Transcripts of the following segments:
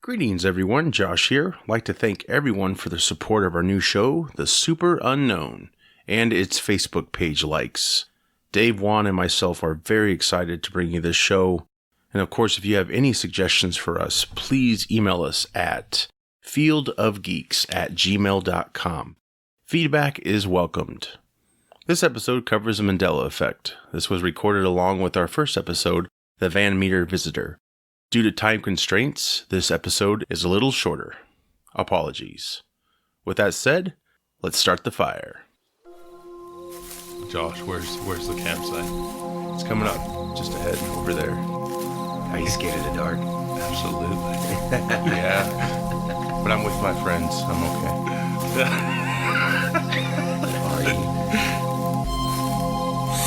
Greetings, everyone. Josh here. I'd like to thank everyone for the support of our new show, The Super Unknown, and its Facebook page likes. Dave, Juan, and myself are very excited to bring you this show. And of course, if you have any suggestions for us, please email us at fieldofgeeks@gmail.com. Feedback is welcomed. This episode covers the Mandela Effect. This was recorded along with our first episode, The Van Meter Visitor. Due to time constraints, this episode is a little shorter. Apologies. With that said, let's start the fire. Josh, where's the campsite? It's coming up just ahead over there. Are you scared of the dark? Absolutely. Yeah. But I'm with my friends. I'm okay. Are you?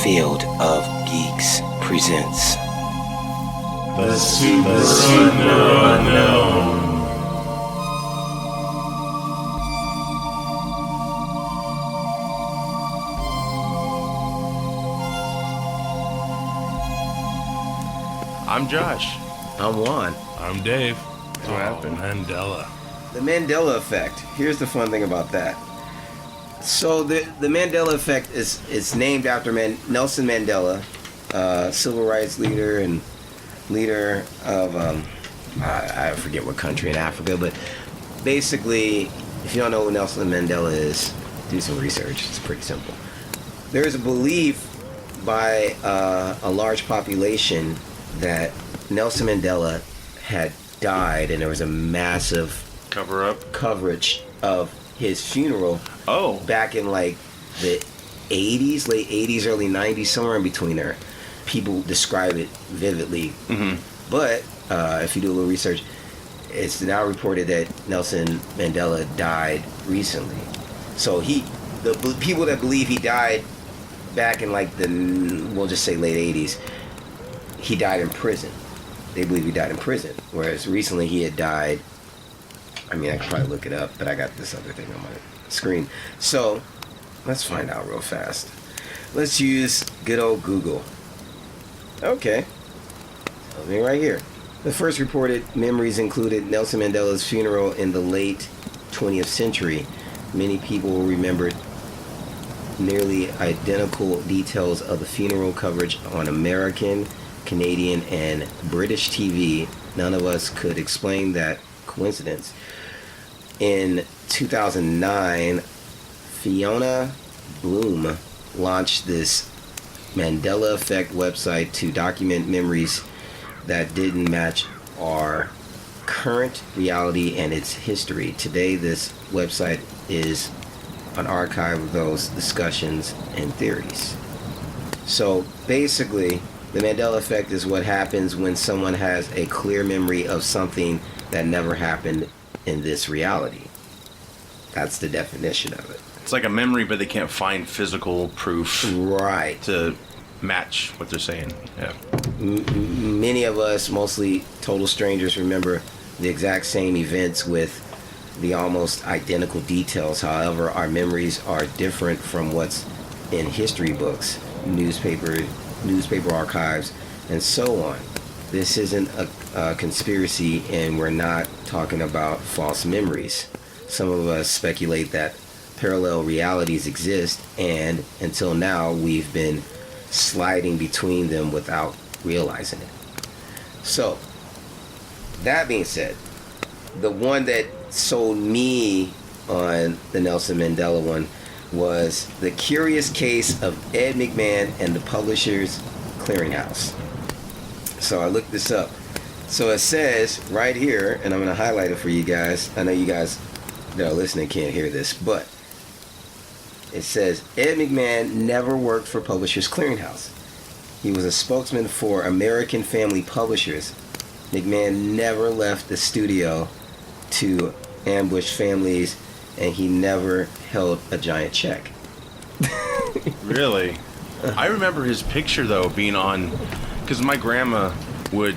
Field of Geeks presents The Super Unknown. I'm Josh. I'm Juan. I'm Dave. What happened? Mandela. The Mandela Effect. Here's the fun thing about that. So the Mandela Effect is named after Nelson Mandela, civil rights leader and leader of I forget what country in Africa, but basically, if you don't know who Nelson Mandela is, do some research. It's pretty simple. There's a belief by a large population that Nelson Mandela had died, and there was a massive coverage of his funeral. Oh. Back in like the 80s, late 80s, early 90s, somewhere in between there. People describe it vividly. Mm-hmm. But if you do a little research, it's now reported that Nelson Mandela died recently. So the people that believe he died back in like we'll just say late 80s, he died in prison. They believe he died in prison. Whereas recently he had died, I mean, I could probably look it up, but I got this other thing on my screen. So let's find out real fast. Let's use good old Google. Okay. Tell me right here. The first reported memories included Nelson Mandela's funeral in the late 20th century. Many people will remember nearly identical details of the funeral coverage on American, Canadian, and British TV. None of us could explain that coincidence. In 2009, Fiona Bloom launched this Mandela Effect website to document memories that didn't match our current reality and its history. Today, this website is an archive of those discussions and theories. So basically, the Mandela Effect is what happens when someone has a clear memory of something that never happened in this reality. That's the definition of it. It's like a memory, but they can't find physical proof. Right. To match what they're saying. Yeah. Many of us, mostly total strangers, remember the exact same events with the almost identical details. However, our memories are different from what's in history books, newspaper archives, and so on. This isn't a conspiracy, and we're not talking about false memories. Some of us speculate that parallel realities exist, and until now, we've been sliding between them without realizing it. So, that being said, the one that sold me on the Nelson Mandela one was The Curious Case of Ed McMahon and the Publishers Clearinghouse. So I looked this up. So it says right here, and I'm going to highlight it for you guys. I know you guys that are listening can't hear this, but it says Ed McMahon never worked for Publishers Clearinghouse. He was a spokesman for American Family Publishers. McMahon never left the studio to ambush families, and he never held a giant check. Really? I remember his picture, though, being on, because my grandma would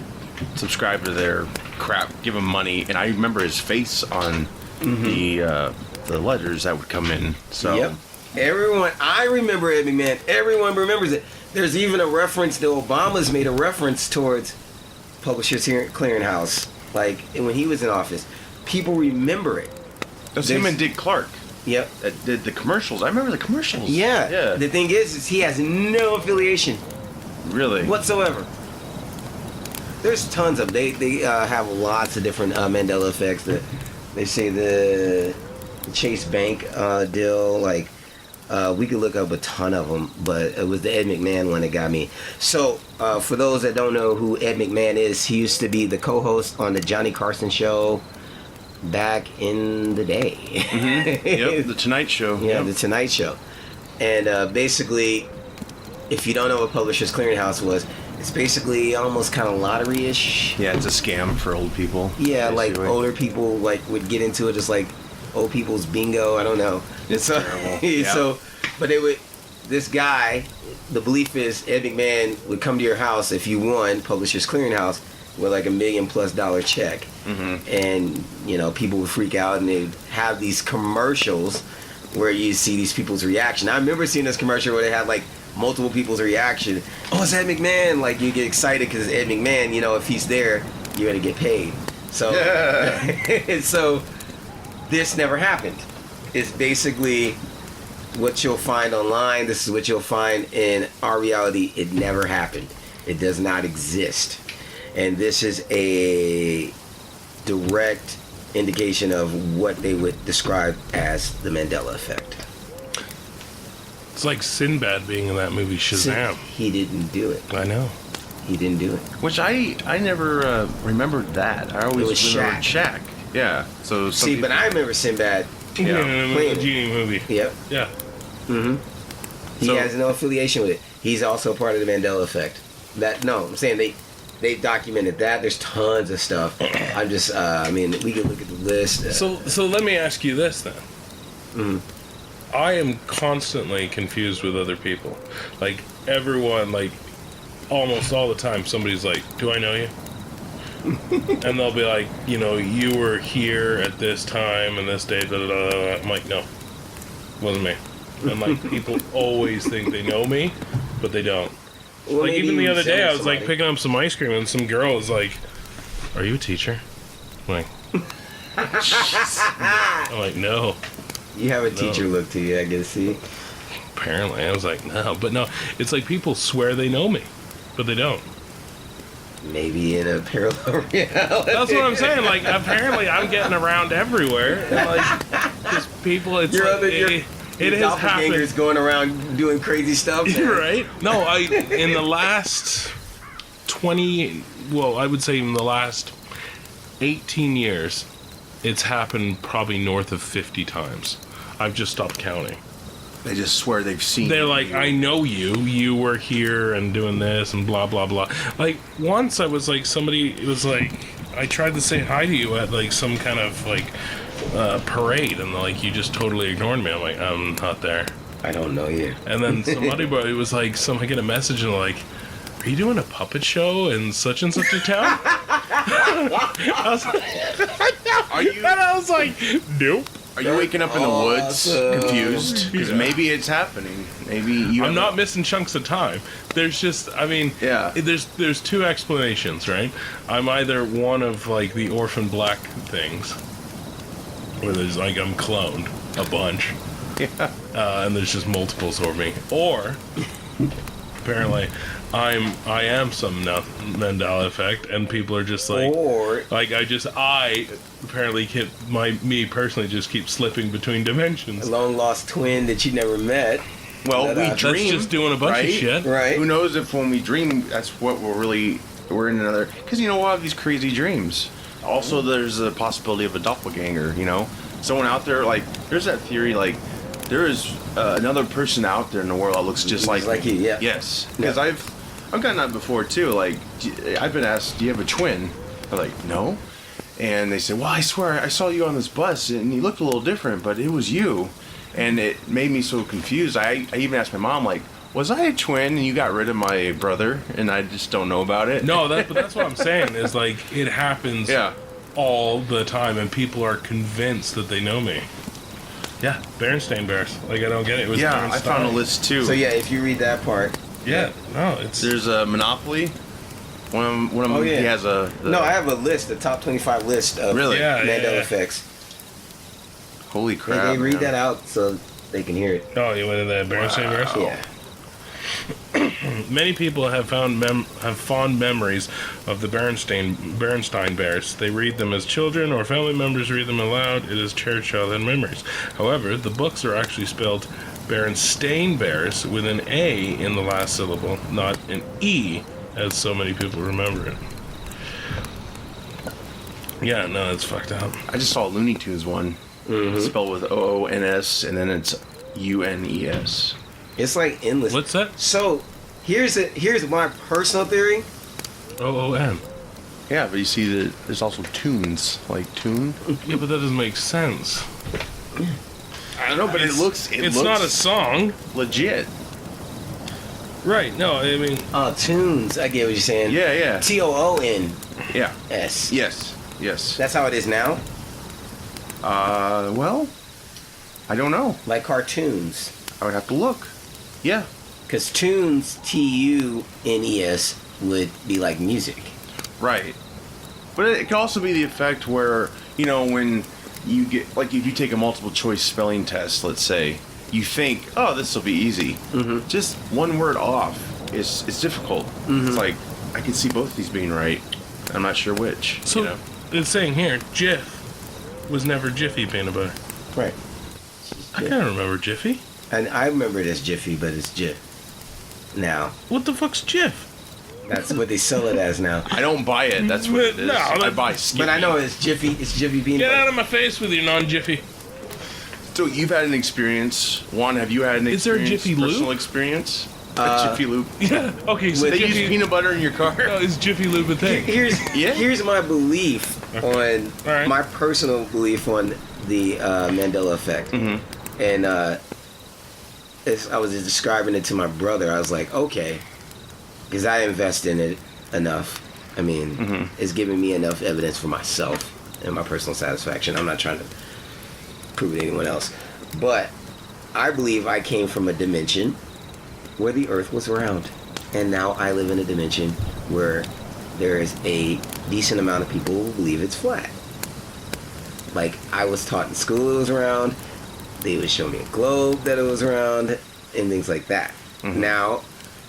subscribe to their crap, give him money, and I remember his face on the letters that would come in. So. Yep. Everyone, I remember Ed McMahon. Everyone remembers it. There's even a reference, the Obamas made a reference towards Publishers Clearinghouse like when he was in office, people remember it. That's him and Dick Clark. Yep. That did the commercials. I remember the commercials. Yeah. Yeah. The thing is he has no affiliation Really? whatsoever. There's tons of they have lots of different Mandela effects. That they say the Chase Bank deal, like we could look up a ton of them, but it was the Ed McMahon one that got me. So for those that don't know who Ed McMahon is, he used to be the co-host on the Johnny Carson show back in the day. Mm-hmm. Yep, the Tonight Show. Yeah, Yep. the Tonight Show. And basically, if you don't know what Publishers Clearinghouse was, it's basically almost kind of lottery-ish. Yeah, it's a scam for old people. Yeah, like basically. older people like would get into it, just like old people's bingo. I don't know. It's so, terrible. Yeah. so, but they would. This guy, the belief is Ed McMahon would come to your house if you won Publishers Clearinghouse with like $1 million+ check, and you know people would freak out and they'd have these commercials where you see these people's reaction. I remember seeing this commercial where they had like multiple people's reaction. Oh, it's Ed McMahon! Like you get excited because it's Ed McMahon. You know, if he's there, you're gonna get paid. So, so this never happened. It's basically what you'll find online. This is what you'll find in our reality. It never happened. It does not exist. And this is a direct indication of what they would describe as the Mandela Effect. It's like Sinbad being in that movie Shazam. He didn't do it. I know. He didn't do it. Which I never remembered that. I always It was remembered Shaq. Yeah. So some See, but I remember Sinbad. Yeah, Playing the it. Genie movie. Yep. Yeah. He So- has no affiliation with it. He's also part of the Mandela Effect. I'm saying they've documented that. There's tons of stuff. I'm just, I mean, we can look at the list. So let me ask you this then. I am constantly confused with other people. Like everyone, like almost all the time, somebody's like, "Do I know you?" And they'll be like, "You know, you were here at this time and this day." Blah, blah, blah, blah. I'm like, "No, wasn't me." And like people always think they know me, but they don't. Well, Like maybe even the you other day, send I was like somebody. picking up some ice cream, and some girl was like, "Are you a teacher?" I'm like, "No." You have a teacher look to you, I guess. See, Apparently, I was like, "No," but no. It's like people swear they know me, but they don't. maybe in a parallel reality. That's what I'm saying. Like apparently, I'm getting around everywhere. And, like, just people, it's Your like, other, your, it your has happened. doppelgangers going around doing crazy stuff. man. Right? No, in the last 20, well, I would say in the last 18 years, it's happened probably north of 50 times. I've just stopped counting. They just swear they've seen. They're you. like, "I know you. You were here and doing this and blah, blah, blah." Like, once I was like, somebody, it was like, I tried to say hi to you at like some kind of like parade, and like, you just totally ignored me. I'm like, "I'm not there." I don't know you. And then somebody, but it was like, I get a message and like, "Are you doing a puppet show in such and such a town?" I was like, Are you? and I was like, "Nope." Are you waking up in the woods Awesome. confused? Because Yeah. maybe it's happening. Maybe you. I'm not missing chunks of time. There's just, I mean, Yeah. There's two explanations, right? I'm either one of like the orphan black things, where there's like I'm cloned a bunch, and there's just multiples of me, or apparently I am some Mandela Effect, and people are just like, Or I apparently me personally just keep slipping between a dimensions. long lost twin that you never met. Well, That, we that's dream. That's just doing a bunch right? of shit. Right. Who knows if when we dream, that's what we're in another. Because we'll have these crazy dreams. Also, there's a possibility of a doppelganger. You know, someone out there. Like, there's that theory. Like, there is another person out there in the world that looks just like like me. you, yeah. Yes, because Yeah. I've gotten that before too. Like, I've been asked, "Do you have a twin?" I'm like, "No." And they said, "Well, I swear I saw you on this bus and you looked a little different, but it was you." And it made me so confused. I even asked my mom, like, "Was I a twin and you got rid of my brother and I just don't know about it?" No, but that's what I'm saying. Is like it happens Yeah. all the time, and people are convinced that they know me. Yeah, Berenstain Bears. Like I don't get it. It was Yeah, I Berenstain. found a list too. So yeah, if you read that part, Yeah, no, it's There's a Monopoly, He has No, I have a list, the top 25 list of Really? Mandela effects. Holy crap! They read man. that out so they can hear it. Oh, you went to that Bernstein verse? Yeah. Many people have fond memories of the Bernstein Bears. They read them as children, or family members read them aloud. It is cherished childhood memories. However, the books are actually spelled Berenstain Bears with an A in the last syllable, not an E, as so many people remember it. Yeah, no, it's fucked up. I just saw a Looney Tunes one, spelled with OONS, and then it's UNES. It's like endless. What's that? So, here's my personal theory. OON. Yeah, but you see that there's also tunes, like tune. Yeah, but that doesn't make sense. I don't know, but It's it looks not a song. legit. Right, no, I mean... Tunes. I get what you're saying. Yeah. TOONS. Yeah. Yes. Yes. That's how it is now? Well, I don't know. Like cartoons. I would have to look. Yeah. Because tunes, TUNES, would be like music. Right. But it could also be the effect where, when you get, like, if you take a multiple choice spelling test, let's say, you think, oh, this will be easy. Mm-hmm. Just one word off is difficult. Mm-hmm. It's like, I can see both of these being right. I'm not sure which. So, it's saying here, Jif was never Jiffy peanut butter. Right. I can't remember Jiffy. And I remember it as Jiffy, but it's Jif. Now. What the fuck's Jif? That's what they sell it as now. I don't buy it. That's what it is. No, I buy Skippy. But I know it's Jiffy. It's Jiffy peanut Get butter. out of my face with your non-Jiffy. So you've had an experience. Juan, have you had an Is there a experience? Jiffy Lube? Personal experience? A Jiffy Lube? Yeah. Okay, so They use Jiffy... peanut butter in your car? No, is Jiffy Lube a thing? Here's my belief on right. my personal belief on the Mandela Effect. Mm-hmm. And as I was describing it to my brother, I was like, okay, because I invest in it enough. I mean, it's giving me enough evidence for myself and my personal satisfaction. I'm not trying to prove it to anyone else. But I believe I came from a dimension where the Earth was round. And now I live in a dimension where there is a decent amount of people who believe it's flat. Like, I was taught in school it was round. They would show me a globe that it was round and things like that. Mm-hmm. Now,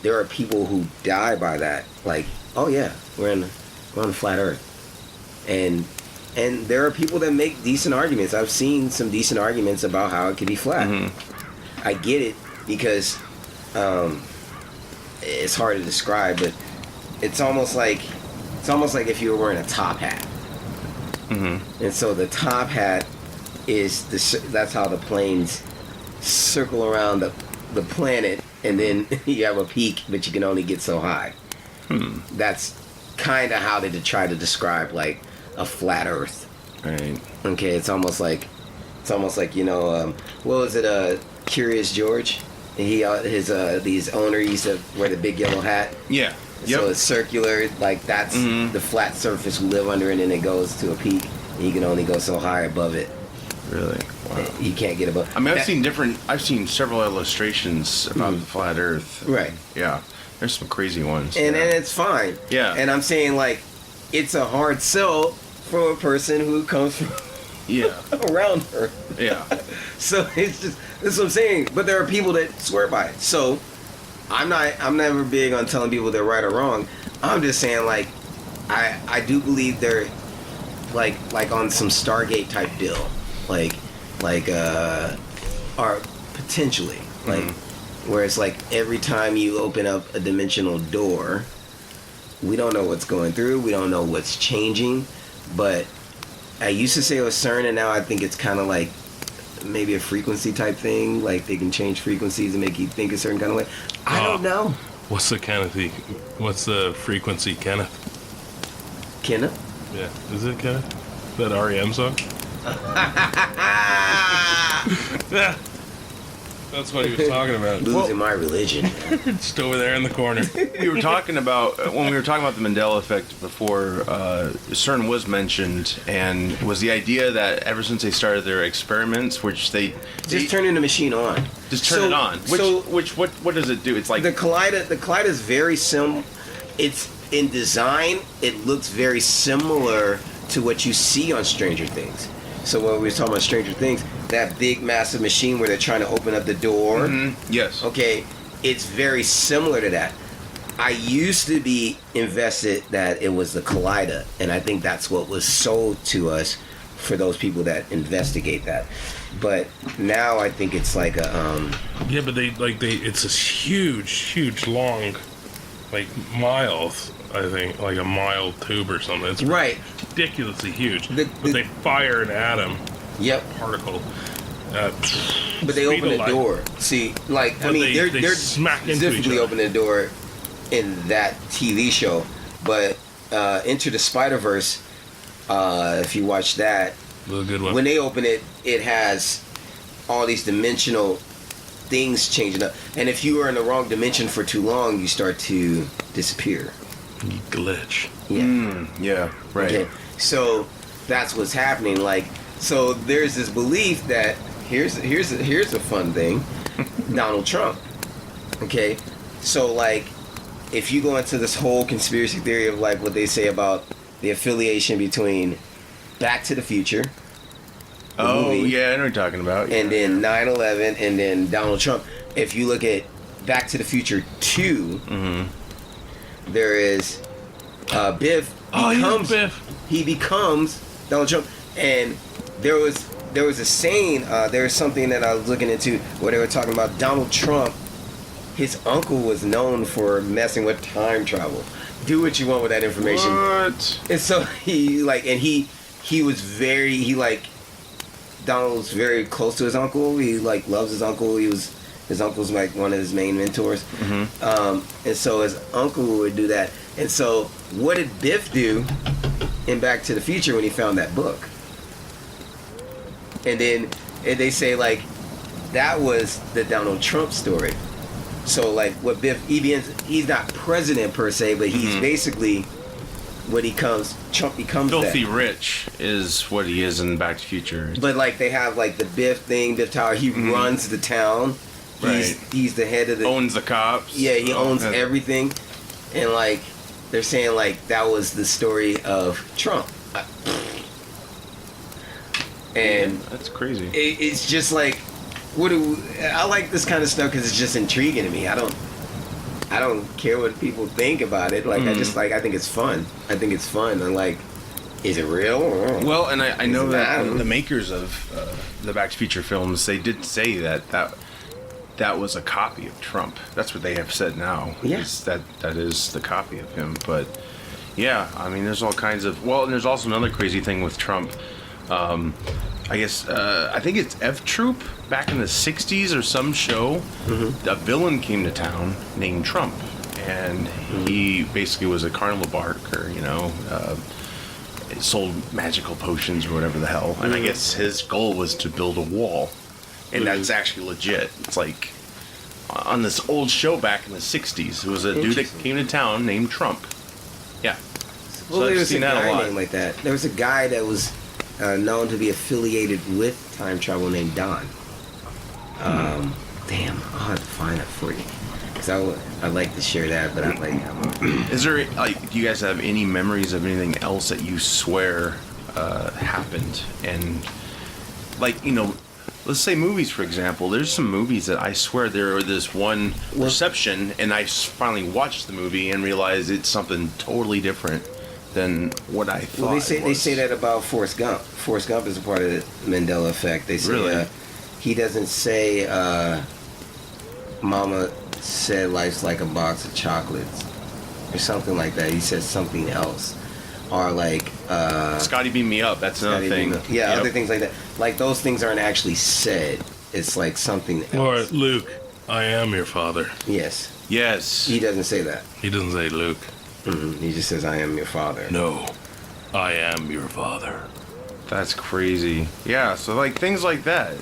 there are people who die by that. Like, oh yeah, we're on the flat Earth. And there are people that make decent arguments. I've seen some decent arguments about how it could be flat. Mm-hmm. I get it because it's hard to describe, but it's almost like if you were wearing a top hat. Mm-hmm. And so the top hat is that's how the planes circle around the planet, and then you have a peak, but you can only get so high. That's kind of how they try to describe like a flat Earth. Right. Okay, it's almost like what was it? Curious George. He these owner used to wear the big yellow hat. Yeah. Yep. So it's circular, like that's the flat surface we live under, and then it goes to a peak, and you can only go so high above it. Really? Wow. You can't get above. I mean, I've seen several illustrations about the flat Earth. Right. Yeah. There's some crazy ones. And it's fine. Yeah. And I'm saying, like, it's a hard sell from a person who comes from around her. Yeah. So it's just, that's what I'm saying. But there are people that swear by it. So I'm never big on telling people they're right or wrong. I'm just saying, like, I do believe they're like on some Stargate type deal. Like are potentially like where it's like every time you open up a dimensional door, we don't know what's going through, we don't know what's changing. But I used to say it was Cern, and now I think it's kind of like maybe a frequency type thing. Like they can change frequencies and make you think a certain kind of way. I don't know. What's the frequency, Kenneth? Kenneth? Yeah, is it Kenneth? That REM song? That's what he was talking about. Losing my religion. Just over there in the corner. When we were talking about the Mandela Effect before, Cern was mentioned, and was the idea that ever since they started their experiments, which they just turning the machine on. Just turn it on. What does it do? It's like the Collider is very sim. It's in design, it looks very similar to what you see on Stranger Things. So when we were talking about Stranger Things, that big massive machine where they're trying to open up the door. Mm-hmm. Yes. Okay, it's very similar to that. I used to be invested that it was the Collider, and I think that's what was sold to us for those people that investigate that. But now I think it's like a Yeah, but it's this huge long, like miles. I think like a mile tube or something. It's right, ridiculously huge. But they fire an atom. Yep. Particle. But they open the door. See, like, I mean, they're smack into each specifically other. opening the door in that TV show. But Into the Spider-Verse, if you watch that, a good one. When they open it, it has all these dimensional things changing up. And if you are in the wrong dimension for too long, you start to disappear. You glitch. Yeah. Yeah, right. Okay. So that's what's happening. Like, so there's this belief that here's a fun thing, Donald Trump. Okay, so like, if you go into this whole conspiracy theory of like what they say about the affiliation between Back to the Future, movie, yeah, I know what you're talking about. and then 9/11, and then Donald Trump. If you look at Back to the Future 2, there is Biff. He becomes Donald Trump, and there was a saying. There was something that I was looking into where they were talking about Donald Trump. His uncle was known for messing with time travel. Do what you want with that information. What? And so he Donald's very close to his uncle. He like loves his uncle. His uncle's like one of his main mentors. And so his uncle would do that. And so what did Biff do in Back to the Future when he found that book? And they say like that was the Donald Trump story. So like what Biff, he's not president per se, but he's basically what Trump becomes. Filthy that. rich is what he is in Back to the Future. But like they have like the Biff Tower. He runs the town. He's the head of the. Owns the cops. Yeah, he owns everything, and like they're saying like that was the story of Trump. And that's crazy. It's just like, I like this kind of stuff because it's just intriguing to me. I don't care what people think about it. Like I think it's fun. And like, is it real? Well, and I know that the makers of the Back to the Future films, they did say that was a copy of Trump. That's what they have said now. Yes, that is the copy of him. But yeah, I mean, there's all kinds of. Well, and there's also another crazy thing with Trump. I guess I think it's F Troop back in the 60s or some show. A villain came to town named Trump, and he basically was a carnival barker, sold magical potions or whatever the hell. And I guess his goal was to build a wall, and that's actually legit. It's like on this old show back in the 60s. It was a dude that came to town named Trump. Yeah. Well, there was a guy named like that. There was a guy that was known to be affiliated with time travel named Don. Damn, I'll have to find that for you. Because I'd like to share that, but Is there, like, do you guys have any memories of anything else that you swear happened? And, like, let's say movies, for example. There's some movies that I swear there was this one reception, and I finally watched the movie and realized it's something totally different than what I thought. Well, they say that about Forrest Gump. Forrest Gump is a part of the Mandela Effect. They say really? He doesn't say Mama said life's like a box of chocolates or something like that. He says something else, or like Scotty beat me up. That's another thing. Yeah, other things like that. Like those things aren't actually said. It's like something else. Or Luke, I am your father. Yes. He doesn't say that. He doesn't say Luke. He just says, I am your father. No, I am your father. That's crazy. Yeah, so like things like that.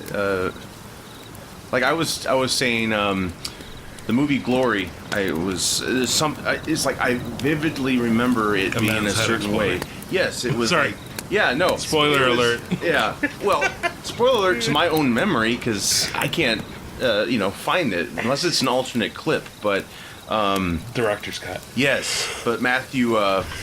Like I was saying, the movie Glory. It's like I vividly remember it being in a certain way. Yes, it was. Sorry. Like, yeah, no. Spoiler alert. Yeah. Well, spoiler alert to my own memory because I can't, find it unless it's an alternate clip. But Director's cut. Yes, but Matthew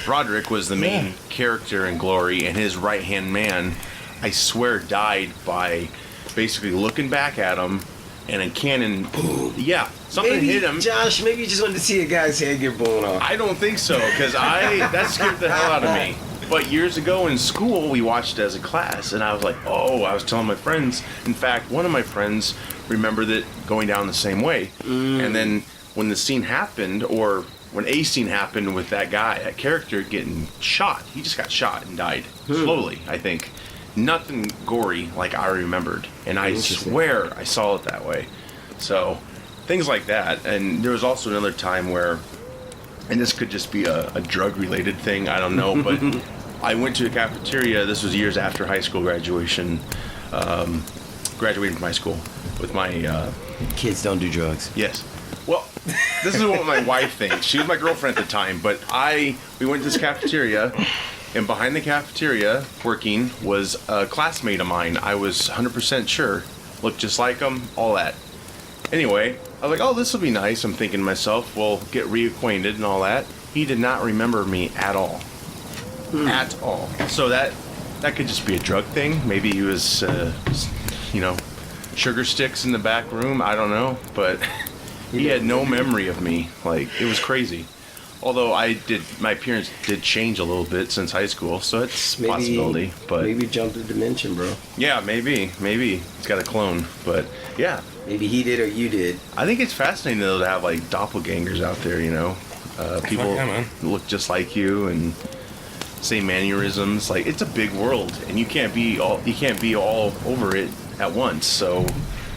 Broderick was the main character in Glory, and his right-hand man, I swear, died by basically looking back at him, and a cannon, boom. Yeah, something hit him. Josh, maybe you just wanted to see a guy's head get blown off. I don't think so, because that scared the hell out of me. But years ago in school, we watched it as a class, and I was like, I was telling my friends. In fact, one of my friends remembered it going down the same way. And then when the scene happened, or when a scene happened with that guy, that character getting shot, he just got shot and died. Slowly, I think. Nothing gory like I remembered. And I swear I saw it that way. So, things like that. And there was also another time where, and this could just be a drug-related thing, I don't know, but I went to a cafeteria, this was years after high school graduation, graduating from high school, with my... Kids don't do drugs. Yes. Well, this is what my wife thinks. She was my girlfriend at the time, but we went to this cafeteria, and behind the cafeteria, working, was a classmate of mine. I was 100% sure. Looked just like him, all that. Anyway, I was like, this will be nice. I'm thinking to myself, we'll get reacquainted and all that. He did not remember me at all. At all. So that could just be a drug thing. Maybe he was, sugar sticks in the back room. I don't know. But he had no memory of me. Like, it was crazy. Although my appearance did change a little bit since high school, so it's a possibility. But maybe jumped a dimension, bro. Yeah, maybe he's got a clone. But yeah, maybe he did or you did. I think it's fascinating though to have like doppelgangers out there. People look just like you and same mannerisms. Like, it's a big world, and you can't be all over it at once. So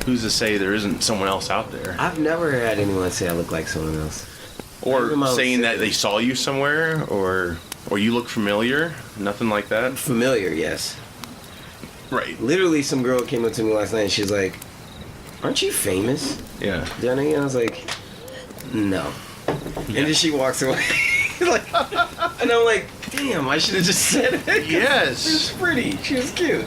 who's to say there isn't someone else out there? I've never had anyone say I look like someone else. Or saying that they saw you somewhere, or you look familiar. Nothing like that. Familiar, yes. Right. Literally, some girl came up to me last night and she's like, "Aren't you famous?" Yeah. Johnny? And I was like, "No." Yeah. And then she walks away. And I'm like, damn, I should have just said it. Yes. She was pretty. She was cute.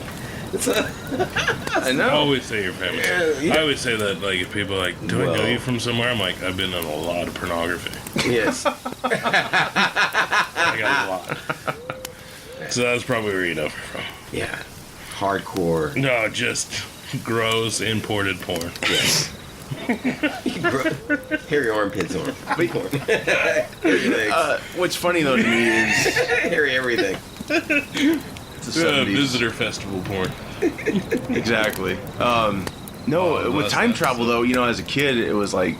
I know. I always say you're famous. Yeah. I always say that, like, if people are like, do I know you from somewhere? I'm like, I've been in a lot of pornography. Yes. I got a lot. So that's probably where you know from. Yeah. Hardcore. No, just gross imported porn. Yes. Hairy armpits on. Porn. What's funny though to me is hairy everything. Visitor festival porn. Exactly. With time travel though, as a kid, it was like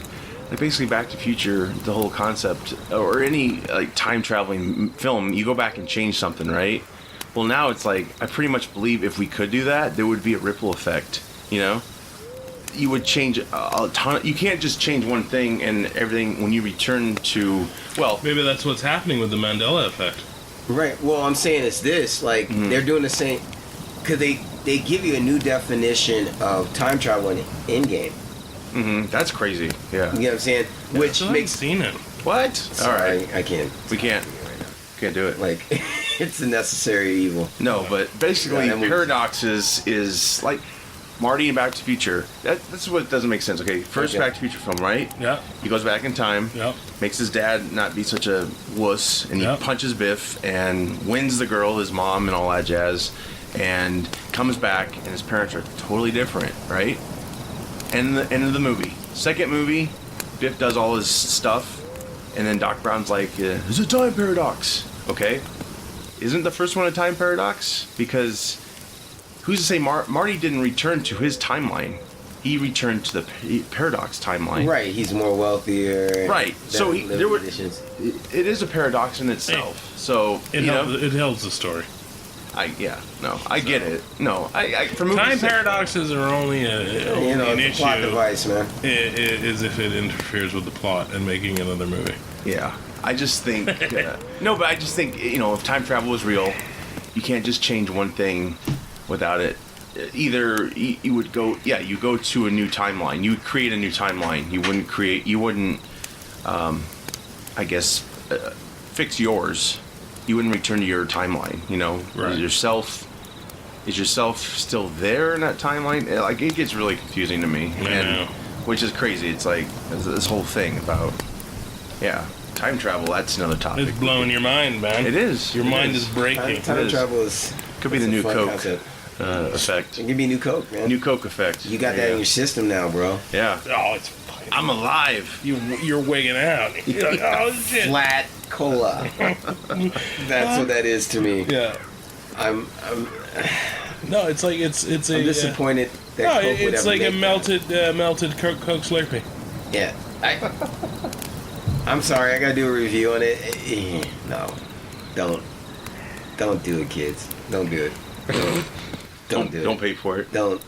basically Back to the Future, the whole concept, or any like time traveling film, you go back and change something, right? Well, now it's like I pretty much believe if we could do that, there would be a ripple effect. You would change a ton. You can't just change one thing and everything when you return to. Well, maybe that's what's happening with the Mandela Effect. Right. Well, I'm saying it's this. Like, they're doing the same. Because they give you a new definition of time travel in Endgame. That's crazy. Yeah. You know what I'm saying? Which makes... seen it. What? Sorry, all right. I can't. We can't. Can't do it. Like, it's a necessary evil. No, but basically, paradoxes is like Marty in Back to the Future. That's what doesn't make sense. Okay, first Back to the Future film, right? Yeah. He goes back in time. Yep. Makes his dad not be such a wuss, and he punches Biff and wins the girl, his mom, and all that jazz, and comes back, and his parents are totally different, right? And the end of the movie. Second movie, Biff does all his stuff, and then Doc Brown's like, "There's a time paradox." Okay, isn't the first one a time paradox? Because who's to say Marty didn't return to his timeline? He returned to the paradox timeline. Right, he's more wealthier. Right, so it is a paradox in itself. Hey, so it helps the story. I get it. No, for movies, time paradoxes are only an issue. Plot device, man. Is if it interferes with the plot and making another movie. Yeah, I just think but I just think if time travel is real, you can't just change one thing without it. Either you would go to a new timeline. You would create a new timeline. You wouldn't fix yours. You wouldn't return to your timeline. Right. Is yourself still there in that timeline? Like, it gets really confusing to me, which is crazy. It's like this whole thing about Yeah. Time travel, that's another topic. It's blowing your mind, man. It is. Your mind is breaking. Time travel is... Could be the new Coke effect. It could be new Coke, man. New Coke effect. You got that in your system now, bro. Yeah. Oh, it's fine. I'm alive. You're wigging out. You're like, oh, shit. Flat cola. That's what that is to me. Yeah. I'm No, it's like it's a. I'm disappointed that No, Coke would it's ever like a make melted Coke Slurpee. that. Yeah. I'm sorry, I gotta do a review on it. No. Don't do it, kids. Don't do it. Don't do it. Don't pay for it. Don't.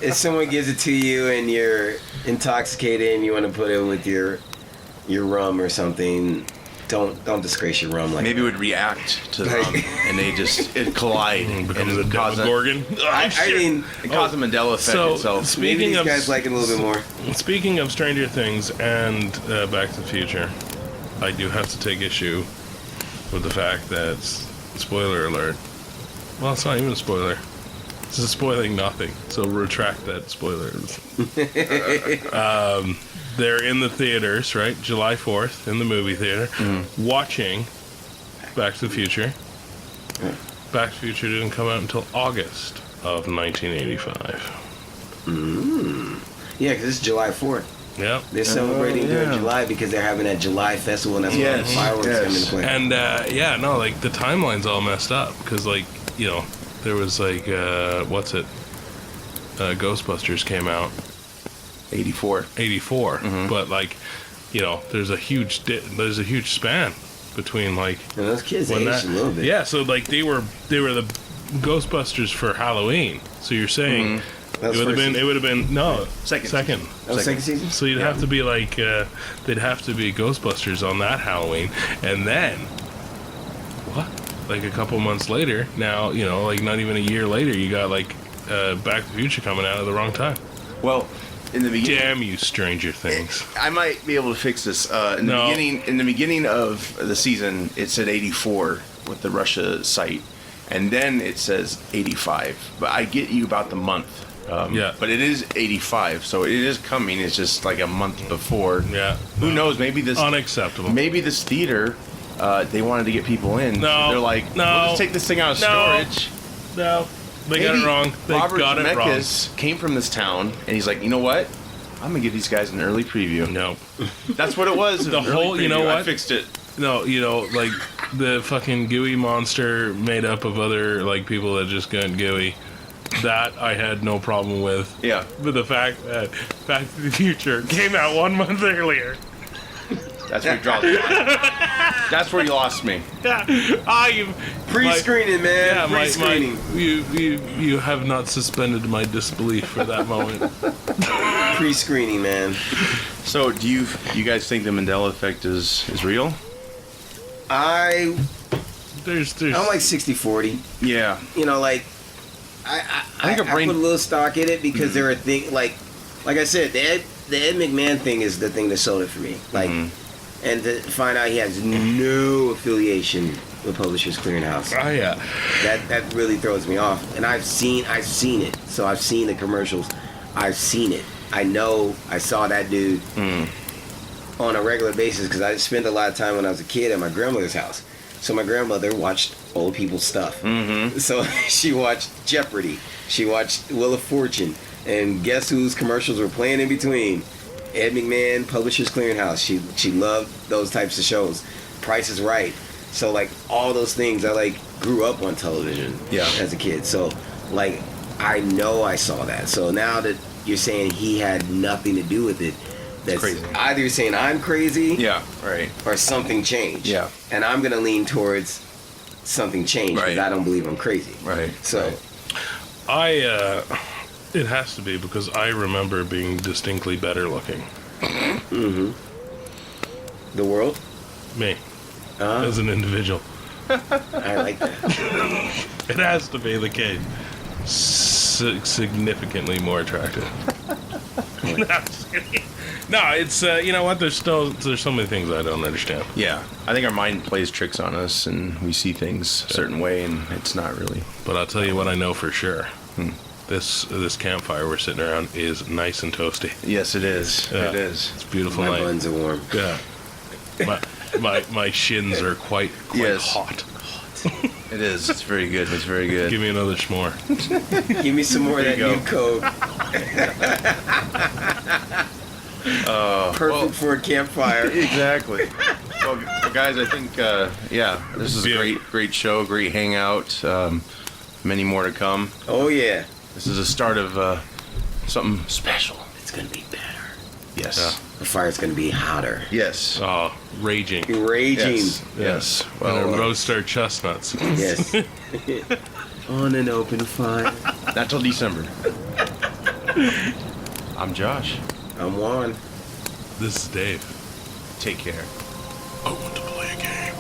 If someone gives it to you and you're intoxicated and you want to put it with your rum or something, don't disgrace your rum like Maybe it would react to them, and they just collide and Becomes a cause Demogorgon. I mean, it cause a Mandela effect So, itself. maybe speaking these of guys like it a little bit more. Speaking of Stranger Things and Back to the Future, I do have to take issue with the fact that, spoiler alert, well, it's not even a spoiler. This is spoiling nothing, so retract that spoiler. They're in the theaters, right? July 4th, in the movie theater, watching Back to the Future. Back to the Future didn't come out until August of 1985. Yeah, because it's July 4th. Yep. They're celebrating during yeah. July because they're having that July festival, and that's when the fireworks come into play. And like the timeline's all messed up because, like, you know, there was like Ghostbusters came out 84. 84, but like, you know, there's a huge span between like And those kids when aged a little bit. yeah, so like they were the Ghostbusters for Halloween. So you're saying That was it would first have been no Second. second. That was second season? So you'd have to be like they'd have to be Ghostbusters on that Halloween, and then what? Like a couple months later, now, you know, like not even a year later, you got like Back to the Future coming out at the wrong time. Well, in the beginning, Damn you, Stranger Things. I might be able to fix this. In the beginning of the season, it said 84 with the Russia site, and then it says 85. But I get you about the month. Yeah. But it is 85, so it is coming. It's just like a month before. Yeah. Who knows? Maybe this Unacceptable. Maybe this theater, they wanted to get people in. No. They're like, No. we'll just take this thing out of No. storage. No, they got Maybe it wrong. They Robert got it wrong. Zemeckis came from this town, and he's like, you know what? I'm gonna give these guys an early preview. No. That's what it was. The an early whole- you know preview. I what? fixed it. No, you know, like the fucking gooey monster made up of other like people that just got gooey. That I had no problem with. Yeah. But the fact that Back to the Future came out 1 month earlier. That's where you draw the line. That's where you lost me. Pre-screening, man. Yeah, Pre-screening. you have not suspended my disbelief for that moment. Pre-screening, man. So, do you guys think the Mandela effect is real? There's I'm like 60-40. Yeah. You know, like I think our brain- put a little stock in it because there are things like I said, the Ed McMahon thing is the thing that sold it for me. Like, and to find out he has no affiliation with Publishers Clearinghouse. Oh yeah. That really throws me off. And I've seen it. So I've seen the commercials. I've seen it. I know I saw that dude on a regular basis because I spent a lot of time when I was a kid at my grandmother's house. So my grandmother watched old people's stuff. So she watched Jeopardy. She watched Wheel of Fortune. And guess whose commercials were playing in between? Ed McMahon, Publishers Clearinghouse. She loved those types of shows. Price is Right. So like all those things, I like grew up on television as a kid. So like I know I saw that. So now that you're saying he had nothing to do with it, that's crazy. Either you're saying I'm crazy, Yeah. Right. or something changed. Yeah. And I'm gonna lean towards something changed because Right. I don't believe I'm crazy. Right. So It has to be because I remember being distinctly better looking. the world, Me. As an individual. I like that. It has to be the case. Significantly more attractive. No, I'm just kidding. No, it's you know what? There's so many things I don't understand. Yeah. I think our mind plays tricks on us, and we see things a certain way, and it's not really. But I'll tell you what I know for sure. This campfire we're sitting around is nice and toasty. Yes, it is. Yeah. It is. It's a beautiful My night. buns are warm. Yeah. My shins are quite Yes. hot. It is. It's very good. It's very good. Give me another s'more. Give me some more of that There you new Coke. Perfect for a campfire. Exactly. Well, guys, I think, this is a great show, great hangout. Many more to come. Oh, yeah. This is the start of something special. It's going to be better. Yes. The fire's going to be hotter. Yes. Oh, raging. Raging. Yes. Well, Well, roast our chestnuts. Yes. On an open fire. not till December. I'm Josh. I'm Juan. This is Dave. Take care. I want to play a game.